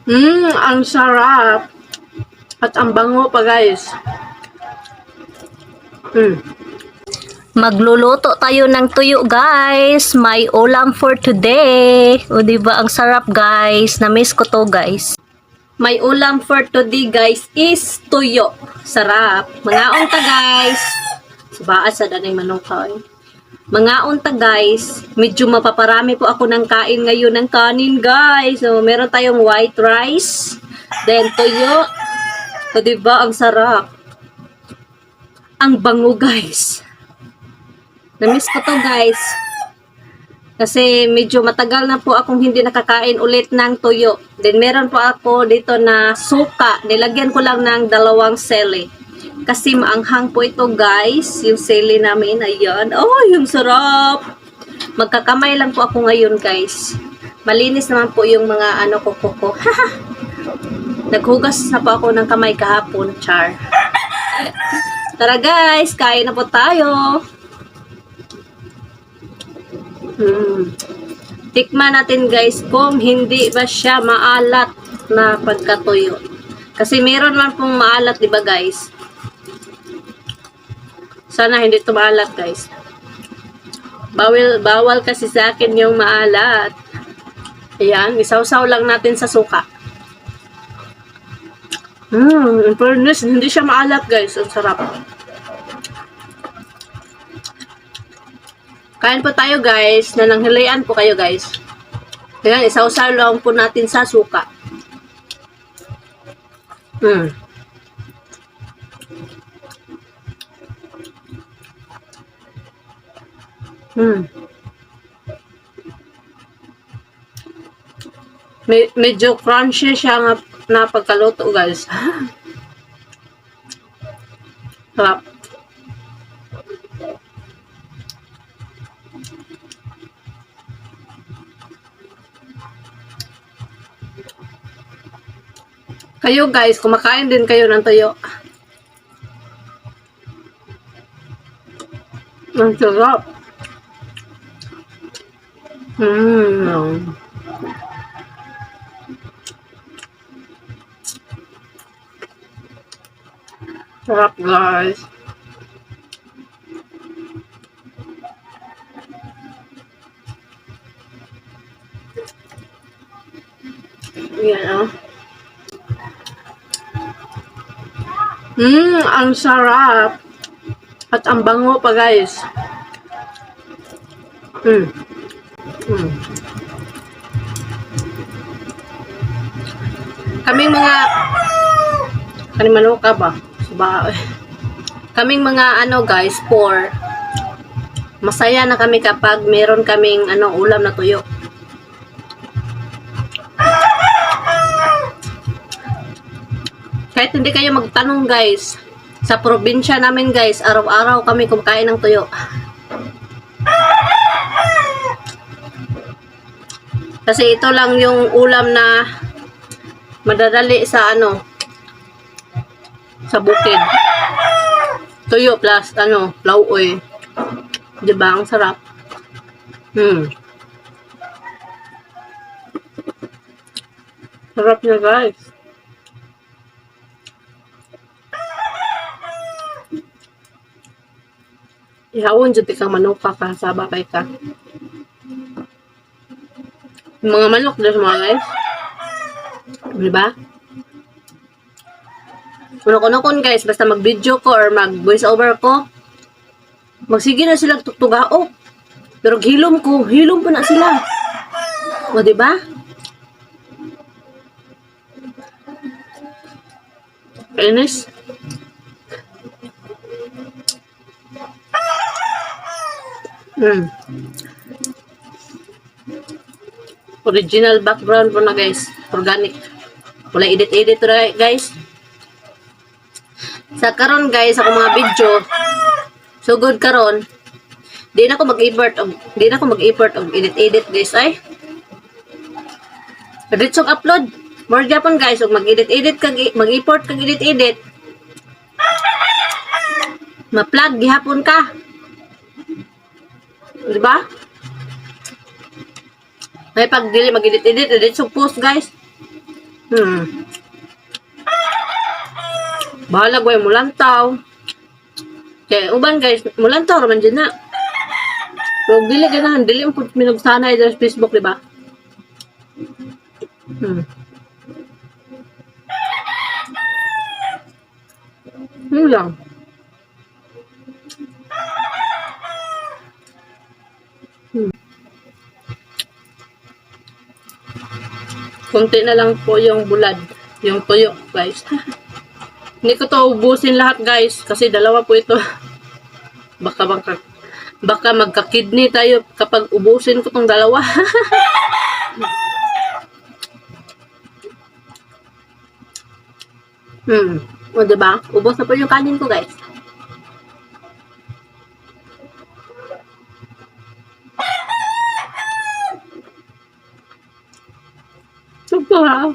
Ang sarap. At ang bango pa, guys. Magluluto tayo ng tuyo, guys. May ulam for today. O, diba? Ang sarap, guys. Na-miss ko to, guys. May ulam for today, guys, is tuyo. Sarap. Mga unta, guys. Subaan sa danay manokay. Mga unta, guys. Medyo mapaparami po ako ng kain ngayon ng kanin, guys. So, meron tayong white rice. Then, tuyo. O, diba? Ang sarap. Ang bango, guys. Na-miss ko to, guys. Kasi medyo matagal na po akong hindi nakakain ulit ng tuyo. Then meron po ako dito na suka. Nilagyan ko lang ng 2 sili. Kasi maanghang po ito, guys. Yung sili namin. Ayan. Oh, yung sarap. Magkakamay lang po ako ngayon, guys. Malinis naman po yung mga kuko. Naghugas na po ako ng kamay kahapon. Char. Tara, guys. Kain na po tayo. Tikman natin, guys, kung hindi ba siya maalat na pagkatuyo. Kasi meron man pong maalat, di ba, guys? Sana hindi ito maalat, guys. Bawal kasi sa akin yung maalat. Ayan, isawsaw lang natin sa suka. In fairness, hindi siya maalat, guys. Ang sarap. Kain po tayo, guys. Nananghilian po kayo, guys. Ayan, isawsaw lang po natin sa suka. Medyo crunchy siya na pagkaluto, guys. Sarap. Kayo, guys, kumakain din kayo ng tuyo. Ang sarap. Sarap, guys. Yan, ang sarap. At ang bango pa, guys. Kaming mga kanimano ka ba? Kaming mga guys, masaya na kami kapag meron kaming ulam na tuyo. Kahit hindi kayo magtanong, guys, sa probinsya namin, guys, araw-araw kami kumakain ng tuyo. Kasi ito lang yung ulam na madadali sa sa bukid. Tuyo plus lauoy. 'Di ba? Ang sarap. Sarap niya, guys. Ihawon jud ka manok ka saba kay ka. Yung mga manok dito, mga guys. Diba? Kuno-kuno guys, basta mag-video ko or mag-voice over ko, magsige na sila tutugao. Pero hilom pa na sila. O, diba? Kainis. Original background po na, guys. Organic. Wala edit-edit na, guys. Sa karon, guys, ako mga video, so good karon. Di na ako mag-effort og edit-edit, guys, ay. Diretsong upload. More Japan, guys, og mag-edit-edit mag-effort kag edit-edit. Ma-plug gihapon ka. Diba? May pag dili mag-edit-edit, edit sa post, guys. Hmm. Bahala ko yung mulantaw. Kaya uban guys, mulantaw raman dyan na. Pero dili ganahan, dili ang minugsanay sa Facebook, di ba? Hmm. Yun lang. Hmm. Kunti na lang po yung bulad, yung tuyo, guys. Hindi ko to ubusin lahat, guys, kasi dalawa po ito. Baka magka-kidney tayo kapag ubusin ko tong dalawa. O, diba? Ubos na po yung kanin ko, guys. Super, ha?